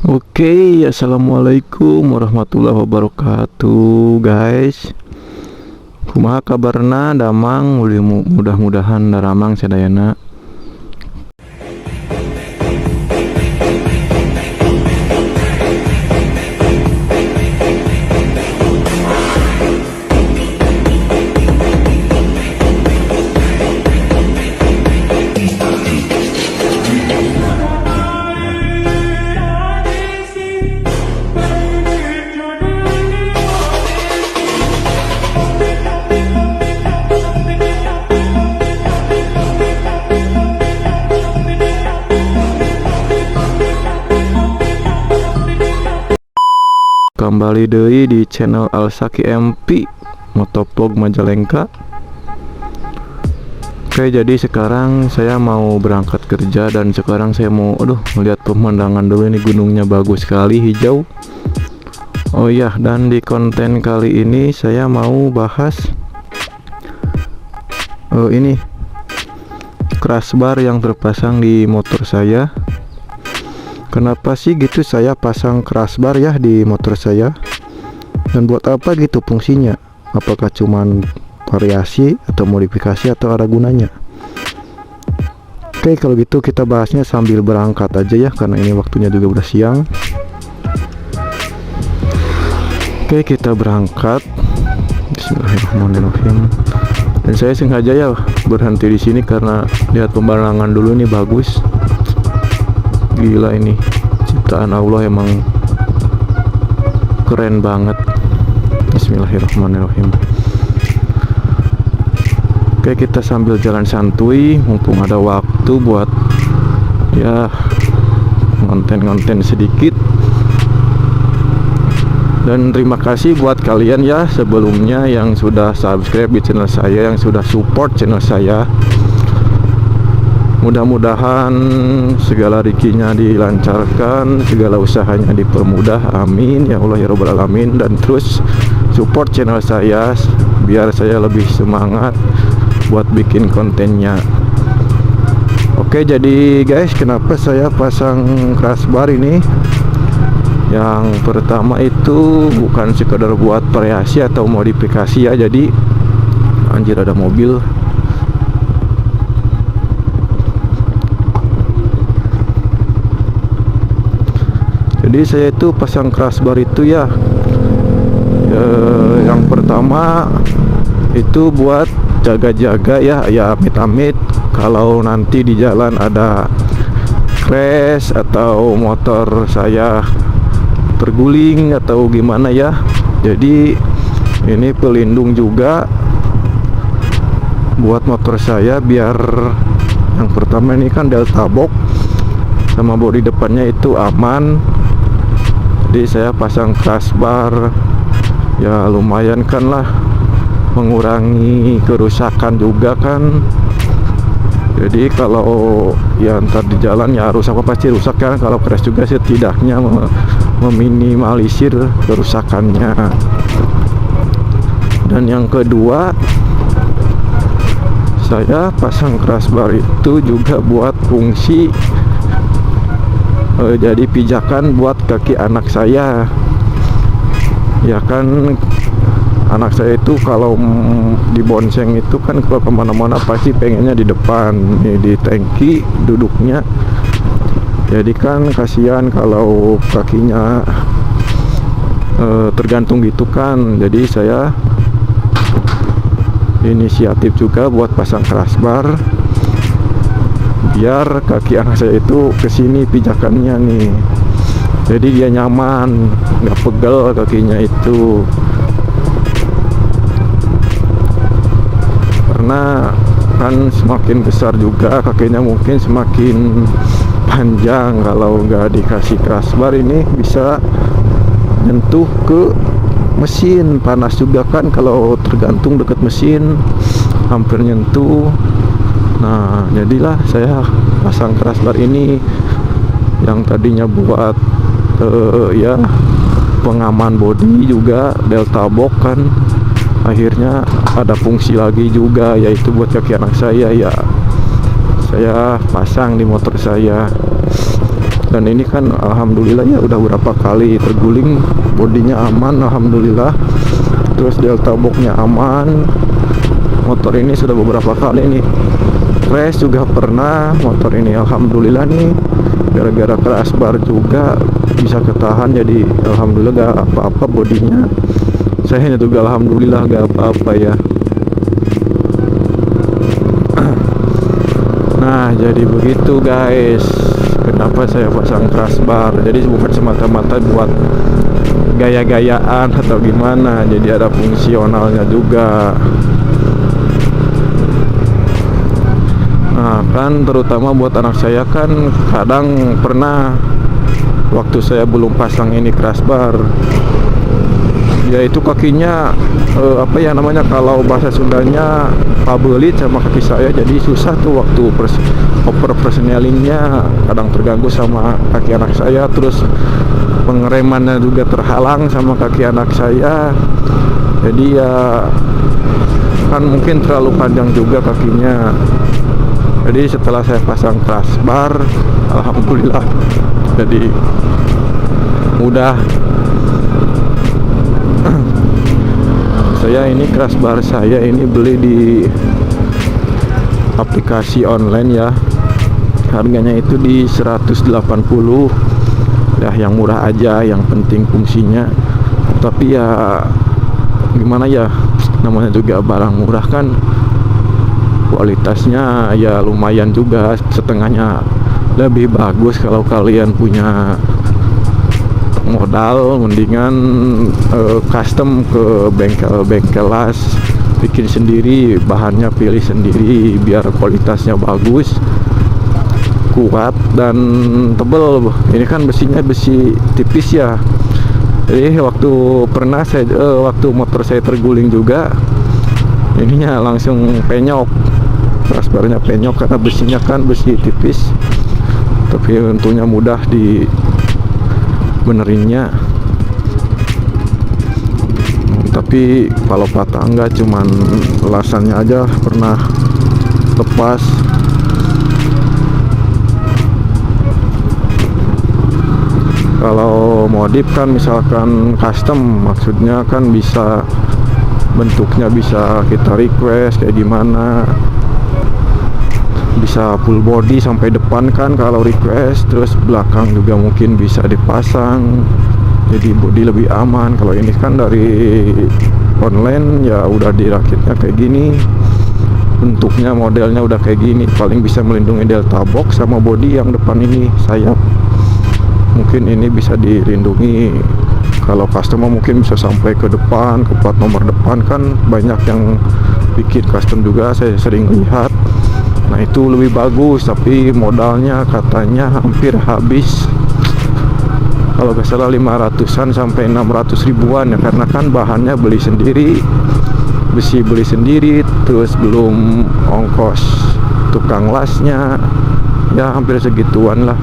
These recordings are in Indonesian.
Oke, assalamualaikum warahmatullahi wabarakatuh, guys. Kumaha kabarna damang mudah-mudahan daramang sadayana. Kembali deui di channel Alsaki MP Motovlog Majalengka. Oke, jadi sekarang saya mau berangkat kerja dan sekarang saya mau melihat pemandangan dulu. Ini gunungnya bagus sekali, hijau. Oh iya, dan di konten kali ini saya mau bahas ini crossbar yang terpasang di motor saya. Kenapa sih gitu saya pasang crossbar ya di motor saya, dan buat apa gitu fungsinya? Apakah cuman variasi atau modifikasi atau ada gunanya? Oke, kalau gitu kita bahasnya sambil berangkat aja ya, karena ini waktunya juga udah siang. Oke, kita berangkat. Bismillahirrahmanirrahim. Dan saya sengaja ya berhenti di sini karena lihat pemandangan dulu, nih bagus. Gila, ini ciptaan Allah emang keren banget. Bismillahirrahmanirrahim. Oke, kita sambil jalan santuy mumpung ada waktu buat ya konten-konten sedikit. Dan terima kasih buat kalian ya sebelumnya yang sudah subscribe di channel saya, yang sudah support channel saya. Mudah-mudahan segala rezekinya dilancarkan, segala usahanya dipermudah, amin ya Allah ya Rabbal Alamin. Dan terus support channel saya biar saya lebih semangat buat bikin kontennya. Oke, jadi guys, kenapa saya pasang crossbar ini? Yang pertama itu bukan sekedar buat variasi atau modifikasi ya. Jadi anjir, ada mobil. Jadi saya itu pasang crossbar itu ya, yang pertama itu buat jaga-jaga ya amit-amit kalau nanti di jalan ada crash atau motor saya terguling atau gimana ya. Jadi ini pelindung juga buat motor saya, biar yang pertama ini kan delta box sama bodi depannya itu aman. Jadi saya pasang crossbar ya, lumayan kan lah, mengurangi kerusakan juga kan. Jadi kalau ya ntar di jalan ya rusak pasti rusak kan, kalau crash juga setidaknya meminimalisir kerusakannya. Dan yang kedua, saya pasang crossbar itu juga buat fungsi jadi pijakan buat kaki anak saya. Ya kan, anak saya itu kalau di bonceng itu kan kalau kemana-mana pasti pengennya di depan nih, di tangki duduknya. Jadi kan kasihan kalau kakinya tergantung gitu kan. Jadi saya inisiatif juga buat pasang crossbar biar kaki anak saya itu kesini pijakannya nih, jadi dia nyaman, nggak pegel kakinya itu. Karena kan semakin besar juga kakinya mungkin semakin panjang. Kalau nggak dikasih crossbar ini bisa nyentuh ke mesin, panas juga kan kalau tergantung dekat mesin, hampir nyentuh. Nah, jadilah saya pasang crossbar ini yang tadinya buat ya pengaman bodi juga delta box kan, akhirnya ada fungsi lagi juga, yaitu buat kaki anak saya ya. Saya pasang di motor saya. Dan ini kan alhamdulillah ya udah berapa kali terguling, bodinya aman alhamdulillah. Terus delta boxnya aman. Motor ini sudah beberapa kali nih crash juga pernah. Motor ini alhamdulillah nih gara-gara keras bar juga bisa ketahan, jadi alhamdulillah gak apa-apa bodinya. Saya juga alhamdulillah gak apa-apa ya. Nah jadi begitu guys, kenapa saya pasang crossbar. Jadi bukan semata-mata buat gaya-gayaan atau gimana, jadi ada fungsionalnya juga. Nah kan terutama buat anak saya kan kadang pernah waktu saya belum pasang ini crossbar, yaitu kakinya apa ya namanya, kalau bahasa Sundanya pabelit sama kaki saya, jadi susah tuh waktu oper persnelingnya, kadang terganggu sama kaki anak saya. Terus pengeremannya juga terhalang sama kaki anak saya, jadi ya kan mungkin terlalu panjang juga kakinya. Jadi setelah saya pasang crossbar alhamdulillah jadi mudah. Saya ini crossbar saya ini beli di aplikasi online ya, harganya itu di 180 ya, yang murah aja, yang penting fungsinya. Tapi ya gimana ya, namanya juga barang murah kan, kualitasnya ya lumayan juga, setengahnya lebih bagus. Kalau kalian punya modal mendingan custom ke bengkel las, bikin sendiri, bahannya pilih sendiri biar kualitasnya bagus, kuat dan tebel. Ini kan besinya besi tipis ya, jadi waktu pernah saya waktu motor saya terguling juga, ininya langsung penyok, crossbarnya penyok karena besinya kan besi tipis. Tapi untungnya mudah di benerinnya. Tapi kalau patah enggak, cuman lasannya aja pernah lepas. Kalau modif kan misalkan custom, maksudnya kan bisa bentuknya bisa kita request kayak gimana, bisa full body sampai depan kan kalau request, terus belakang juga mungkin bisa dipasang jadi body lebih aman. Kalau ini kan dari online ya udah dirakitnya kayak gini, bentuknya modelnya udah kayak gini, paling bisa melindungi delta box sama body yang depan ini sayap, mungkin ini bisa dilindungi. Kalau customer mungkin bisa sampai ke depan, ke plat nomor depan kan banyak yang bikin custom juga, saya sering lihat. Nah itu lebih bagus, tapi modalnya katanya hampir habis, kalau gak salah 500-an sampai 600 ribuan ya, karena kan bahannya beli sendiri, besi beli sendiri, terus belum ongkos tukang lasnya, ya hampir segituan lah.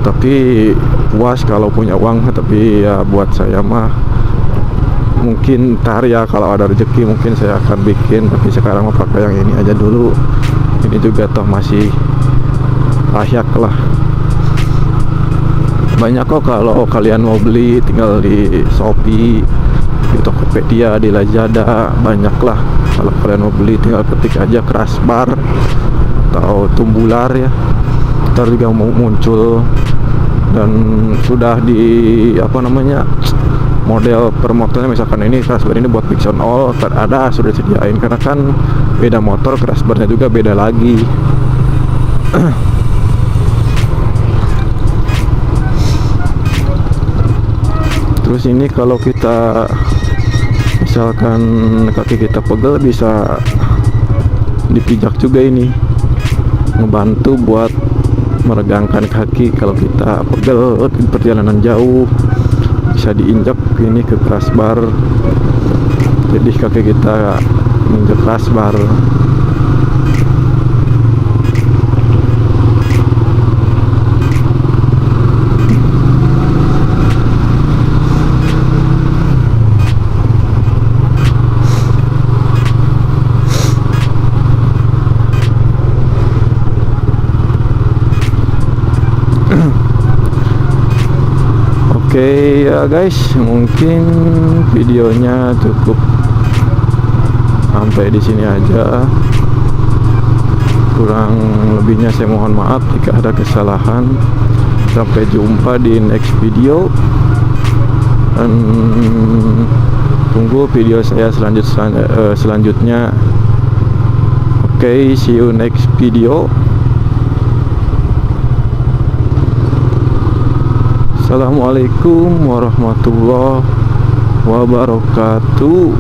Tapi puas kalau punya uang. Tapi ya buat saya mah mungkin ntar ya kalau ada rezeki mungkin saya akan bikin, tapi sekarang mau pakai yang ini aja dulu. Ini juga toh masih layak lah. Banyak kok kalau kalian mau beli, tinggal di Shopee, di Tokopedia, di Lazada, banyak lah. Kalau kalian mau beli tinggal ketik aja crossbar atau tumbular ya, ntar juga mau muncul. Dan sudah di apa namanya, model per motornya, misalkan ini crossbar ini buat Viction All ada, sudah disediain, karena kan beda motor crossbarnya juga beda lagi. Terus ini kalau kita misalkan kaki kita pegel bisa dipijak juga, ini ngebantu buat meregangkan kaki. Kalau kita pegel di perjalanan jauh bisa diinjak ini ke crossbar, jadi kaki kita menginjak crossbar. Oke ya guys, mungkin videonya cukup sampai di sini aja. Kurang lebihnya saya mohon maaf jika ada kesalahan. Sampai jumpa di next video, dan tunggu video saya selanjutnya. Oke, see you next video. Assalamualaikum warahmatullahi wabarakatuh.